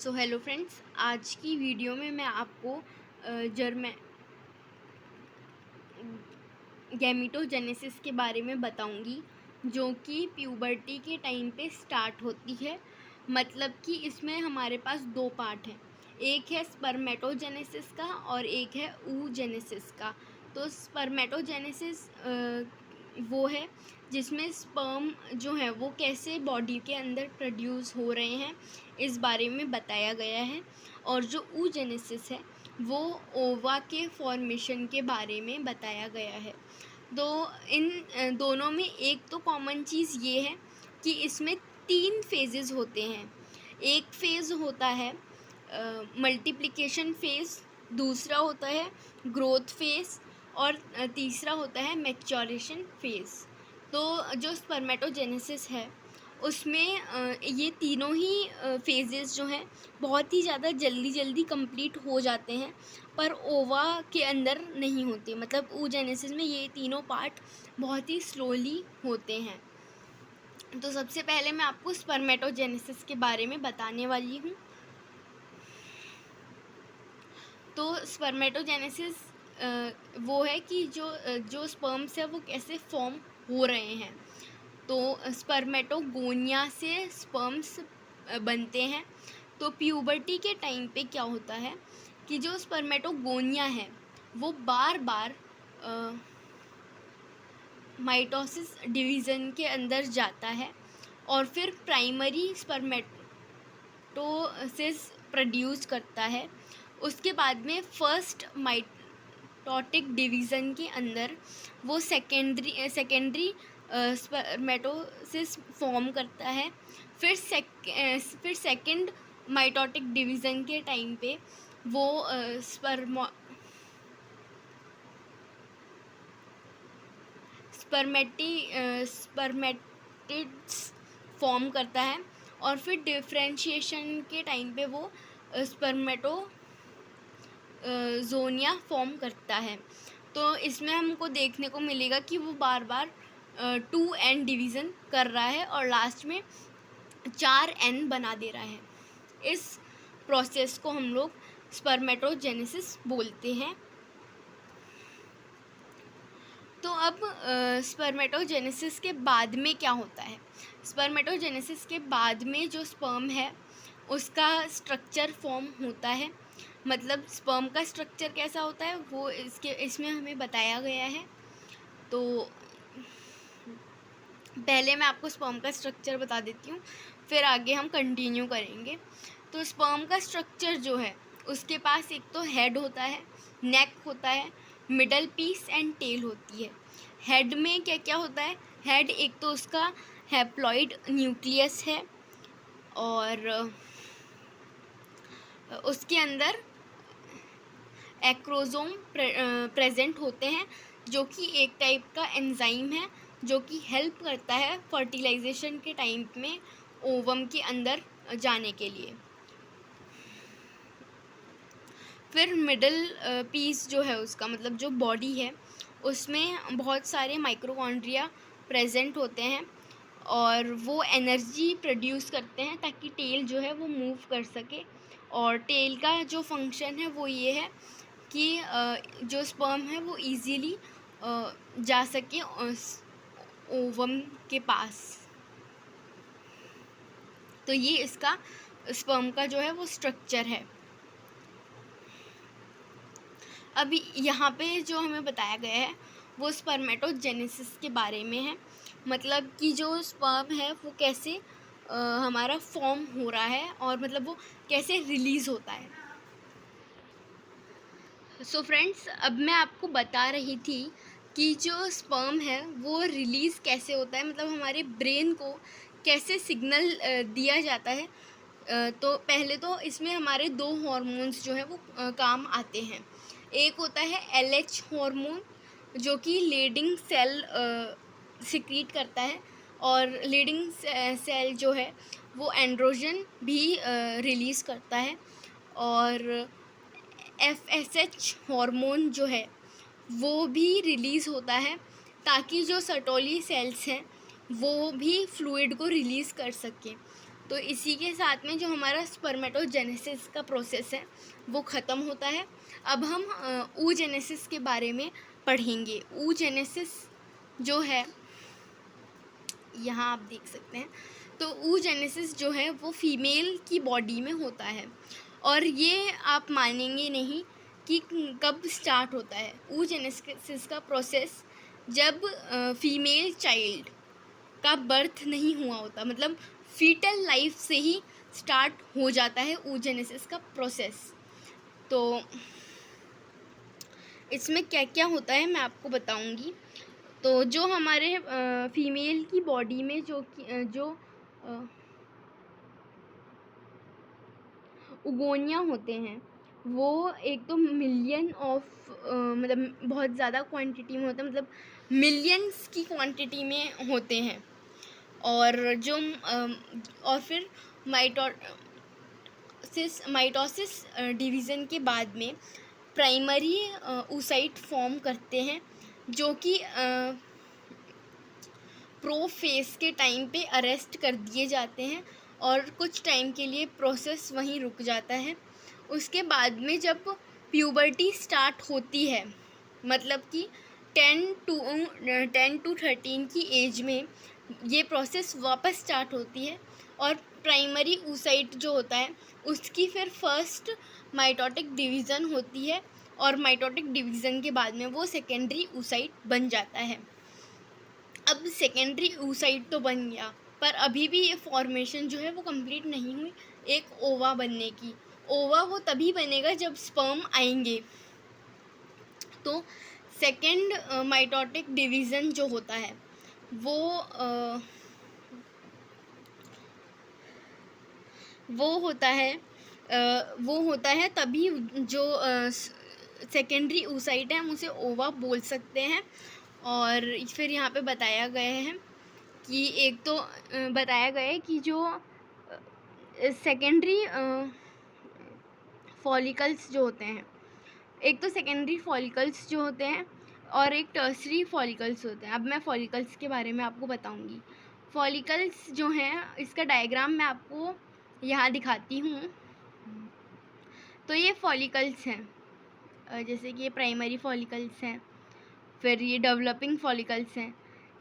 So hello friends, आज की video में मैं आपको जर्मे गैमीटोजेनेसिस के बारे में बताऊंगी, जो कि प्यूबर्टी के टाइम पे स्टार्ट होती है। मतलब कि इसमें हमारे पास दो पार्ट हैं, एक है स्पर्मेटोजेनेसिस का और एक है oogenesis का। तो स्पर्मेटोजेनेसिस वो है जिसमें स्पर्म जो है वो कैसे बॉडी के अंदर प्रोड्यूस हो रहे हैं, इस बारे में बताया गया है। और जो oogenesis है वो ओवा के फॉर्मेशन के बारे में बताया गया है। तो इन दोनों में एक तो कॉमन चीज़ ये है कि इसमें 3 फेजेस होते हैं। एक फ़ेज़ होता है मल्टीप्लिकेशन फ़ेज़, दूसरा होता है ग्रोथ फ़ेज़ और तीसरा होता है मैच्योरेशन फ़ेज़। तो जो स्पर्मेटोजेनेसिस है उसमें ये तीनों ही फ़ेजेस जो हैं बहुत ही ज़्यादा जल्दी कंप्लीट हो जाते हैं, पर ओवा के अंदर नहीं होते। मतलब oogenesis में ये तीनों पार्ट बहुत ही स्लोली होते हैं। तो सबसे पहले मैं आपको स्पर्मेटोजेनेसिस के बारे में बताने वाली हूँ। तो स्पर्मेटोजेनेसिस वो है कि जो स्पर्म्स है वो कैसे फॉर्म हो रहे हैं। तो स्पर्मेटोगोनिया से स्पर्म्स बनते हैं। तो प्यूबर्टी के टाइम पे क्या होता है कि जो स्पर्मेटोगोनिया है वो बार बार माइटोसिस डिवीज़न के अंदर जाता है और फिर प्राइमरी स्पर्मेटोसिस प्रोड्यूस करता है। उसके बाद में फर्स्ट माइटोटिक डिवीज़न के अंदर वो सेकेंडरी स्पर्मेटोसिस फॉर्म करता है। फिर सेकेंड माइटोटिक डिवीज़न के टाइम पे वो स्पर्मेटिड्स फॉर्म करता है और फिर डिफ्रेंशिएशन के टाइम पे वो स्पर्मेटोजोनिया फॉर्म करता है। तो इसमें हमको देखने को मिलेगा कि वो बार बार 2n डिवीज़न कर रहा है और लास्ट में 4n बना दे रहा है। इस प्रोसेस को हम लोग स्पर्मेटोजेनेसिस बोलते हैं। तो अब स्पर्मेटोजेनेसिस के बाद में क्या होता है। स्पर्मेटोजेनेसिस के बाद में जो स्पर्म है उसका स्ट्रक्चर फॉर्म होता है। मतलब स्पर्म का स्ट्रक्चर कैसा होता है वो इसमें हमें बताया गया है। तो पहले मैं आपको स्पर्म का स्ट्रक्चर बता देती हूँ, फिर आगे हम कंटिन्यू करेंगे। तो स्पर्म का स्ट्रक्चर जो है उसके पास एक तो हेड होता है, नेक होता है, मिडल पीस एंड टेल होती है। हेड में क्या क्या होता है, हेड एक तो उसका हैप्लॉइड न्यूक्लियस है और उसके अंदर एक्रोसोम प्रेजेंट होते हैं, जो कि एक टाइप का एंजाइम है जो कि हेल्प करता है फर्टिलाइजेशन के टाइम में ओवम के अंदर जाने के लिए। फिर मिडल पीस जो है उसका मतलब जो बॉडी है उसमें बहुत सारे माइक्रोकॉन्ड्रिया प्रेजेंट होते हैं और वो एनर्जी प्रोड्यूस करते हैं ताकि टेल जो है वो मूव कर सके। और टेल का जो फंक्शन है वो ये है कि जो स्पर्म है वो इजीली जा सके ओवम के पास। तो ये इसका स्पर्म का जो है वो स्ट्रक्चर है। अभी यहाँ पे जो हमें बताया गया है वो स्पर्मेटोजेनेसिस के बारे में है। मतलब कि जो स्पर्म है वो कैसे हमारा फॉर्म हो रहा है और मतलब वो कैसे रिलीज़ होता है। सो फ्रेंड्स, अब मैं आपको बता रही थी कि जो स्पर्म है वो रिलीज़ कैसे होता है, मतलब हमारे ब्रेन को कैसे सिग्नल दिया जाता है। तो पहले तो इसमें हमारे 2 हार्मोन्स जो है वो काम आते हैं। एक होता है LH हार्मोन जो कि लीडिंग सेल सिक्रीट करता है और लीडिंग सेल जो है वो एंड्रोजन भी रिलीज़ करता है। और FSH हार्मोन जो है वो भी रिलीज़ होता है ताकि जो सर्टोली सेल्स हैं वो भी फ्लूइड को रिलीज़ कर सकें। तो इसी के साथ में जो हमारा स्पर्मेटोजेनेसिस का प्रोसेस है वो ख़त्म होता है। अब हम oogenesis के बारे में पढ़ेंगे। oogenesis जो है, यहाँ आप देख सकते हैं, तो oogenesis जो है वो फीमेल की बॉडी में होता है, और ये आप मानेंगे नहीं कि कब स्टार्ट होता है। oogenesis का प्रोसेस जब फीमेल चाइल्ड का बर्थ नहीं हुआ होता, मतलब फीटल लाइफ से ही स्टार्ट हो जाता है oogenesis का प्रोसेस। तो इसमें क्या क्या होता है मैं आपको बताऊंगी। तो जो हमारे फीमेल की बॉडी में जो उगोनिया होते हैं वो एक तो मिलियन ऑफ मतलब बहुत ज़्यादा क्वांटिटी में होते हैं, मतलब मिलियंस की क्वांटिटी में होते हैं। और जो और फिर माइटोसिस डिवीज़न के बाद में प्राइमरी oocyte फॉर्म करते हैं, जो कि प्रोफेस के टाइम पे अरेस्ट कर दिए जाते हैं और कुछ टाइम के लिए प्रोसेस वहीं रुक जाता है। उसके बाद में जब प्यूबर्टी स्टार्ट होती है, मतलब कि 10 to 13 की एज में ये प्रोसेस वापस स्टार्ट होती है, और प्राइमरी oocyte जो होता है उसकी फिर फर्स्ट माइटोटिक डिवीज़न होती है, और माइटोटिक डिवीज़न के बाद में वो सेकेंडरी oocyte बन जाता है। अब सेकेंडरी oocyte तो बन गया, पर अभी भी ये फॉर्मेशन जो है वो कंप्लीट नहीं हुई एक ओवा बनने की। ओवा वो तभी बनेगा जब स्पर्म आएंगे। तो सेकेंड माइटोटिक डिवीज़न जो होता है वो होता है तभी जो सेकेंडरी oocyte है हम उसे ओवा बोल सकते हैं। और फिर यहाँ पे बताया गया है कि एक तो बताया गया है कि जो सेकेंडरी फॉलिकल्स जो होते हैं, एक तो सेकेंडरी फॉलिकल्स जो होते हैं और एक टर्सरी फॉलिकल्स होते हैं। अब मैं फॉलिकल्स के बारे में आपको बताऊंगी। फॉलिकल्स जो हैं, इसका डायग्राम मैं आपको यहाँ दिखाती हूँ। तो ये फॉलिकल्स हैं, जैसे कि ये प्राइमरी फॉलिकल्स हैं, फिर ये डेवलपिंग फॉलिकल्स हैं,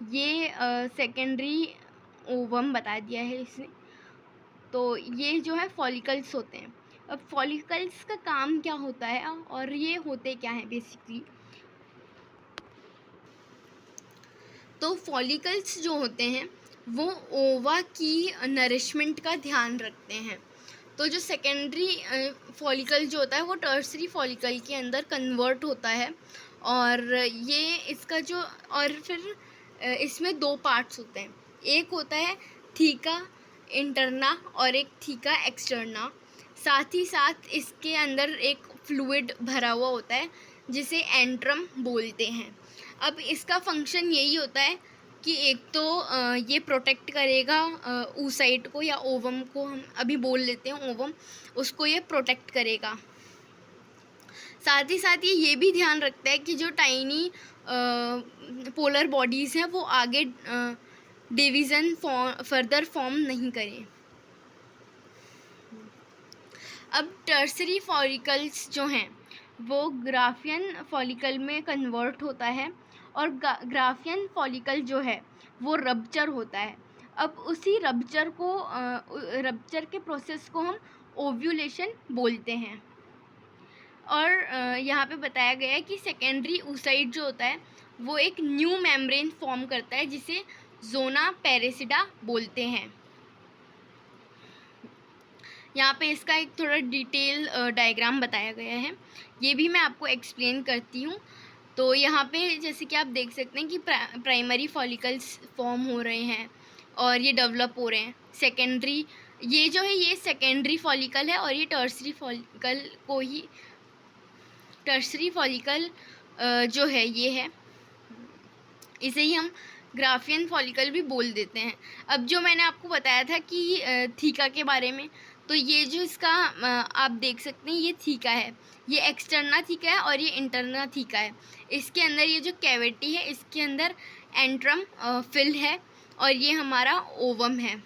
ये सेकेंडरी ओवम बता दिया है इसने। तो ये जो है फॉलिकल्स होते हैं। अब फॉलिकल्स का काम क्या होता है और ये होते क्या हैं बेसिकली। तो फॉलिकल्स जो होते हैं वो ओवा की नरिशमेंट का ध्यान रखते हैं। तो जो सेकेंडरी फॉलिकल जो होता है वो टर्सरी फॉलिकल के अंदर कन्वर्ट होता है, और ये इसका जो, और फिर इसमें दो पार्ट्स होते हैं। एक होता है थीका इंटरना और एक थीका एक्सटर्ना। साथ ही साथ इसके अंदर एक फ्लूइड भरा हुआ होता है जिसे एंट्रम बोलते हैं। अब इसका फंक्शन यही होता है कि एक तो ये प्रोटेक्ट करेगा oocyte को, या ओवम को हम अभी बोल लेते हैं ओवम, उसको ये प्रोटेक्ट करेगा। साथ ही साथ ये भी ध्यान रखता है कि जो टाइनी पोलर बॉडीज़ हैं वो आगे डिवीज़न फर्दर फॉर्म नहीं करें। अब टर्सरी फॉलिकल्स जो हैं वो ग्राफियन फॉलिकल में कन्वर्ट होता है, और ग्राफियन फॉलिकल जो है वो रप्चर होता है। अब उसी रप्चर के प्रोसेस को हम ओव्यूलेशन बोलते हैं। और यहाँ पे बताया गया है कि सेकेंडरी oocyte जो होता है वो एक न्यू मेम्ब्रेन फॉर्म करता है जिसे जोना पेरिसिडा बोलते हैं। यहाँ पे इसका एक थोड़ा डिटेल डायग्राम बताया गया है, ये भी मैं आपको एक्सप्लेन करती हूँ। तो यहाँ पे जैसे कि आप देख सकते हैं कि प्राइमरी फॉलिकल्स फॉर्म हो रहे हैं और ये डेवलप हो रहे हैं। सेकेंडरी, ये जो है ये सेकेंडरी फॉलिकल है, और ये टर्सरी फॉलिकल जो है ये है, इसे ही हम ग्राफियन फॉलिकल भी बोल देते हैं। अब जो मैंने आपको बताया था कि थीका के बारे में, तो ये जो इसका आप देख सकते हैं ये थीका है, ये एक्सटर्ना थीका है और ये इंटरना थीका है। इसके अंदर ये जो कैविटी है इसके अंदर एंट्रम फिल है, और ये हमारा ओवम है।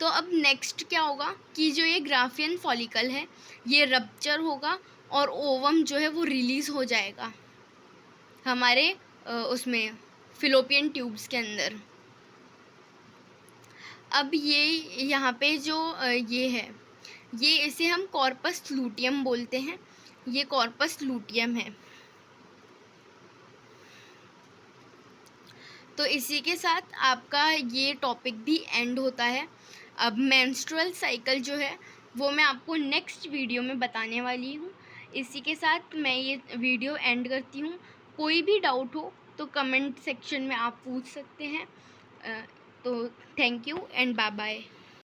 तो अब नेक्स्ट क्या होगा कि जो ये ग्राफियन फॉलिकल है ये रप्चर होगा और ओवम जो है वो रिलीज़ हो जाएगा हमारे उसमें फिलोपियन ट्यूब्स के अंदर। अब ये यहाँ पे जो ये है, ये इसे हम कॉर्पस लूटियम बोलते हैं, ये कॉर्पस लूटियम है। तो इसी के साथ आपका ये टॉपिक भी एंड होता है। अब मेंस्ट्रुअल साइकिल जो है वो मैं आपको नेक्स्ट वीडियो में बताने वाली हूँ। इसी के साथ मैं ये वीडियो एंड करती हूँ। कोई भी डाउट हो तो कमेंट सेक्शन में आप पूछ सकते हैं। तो thank you and bye bye.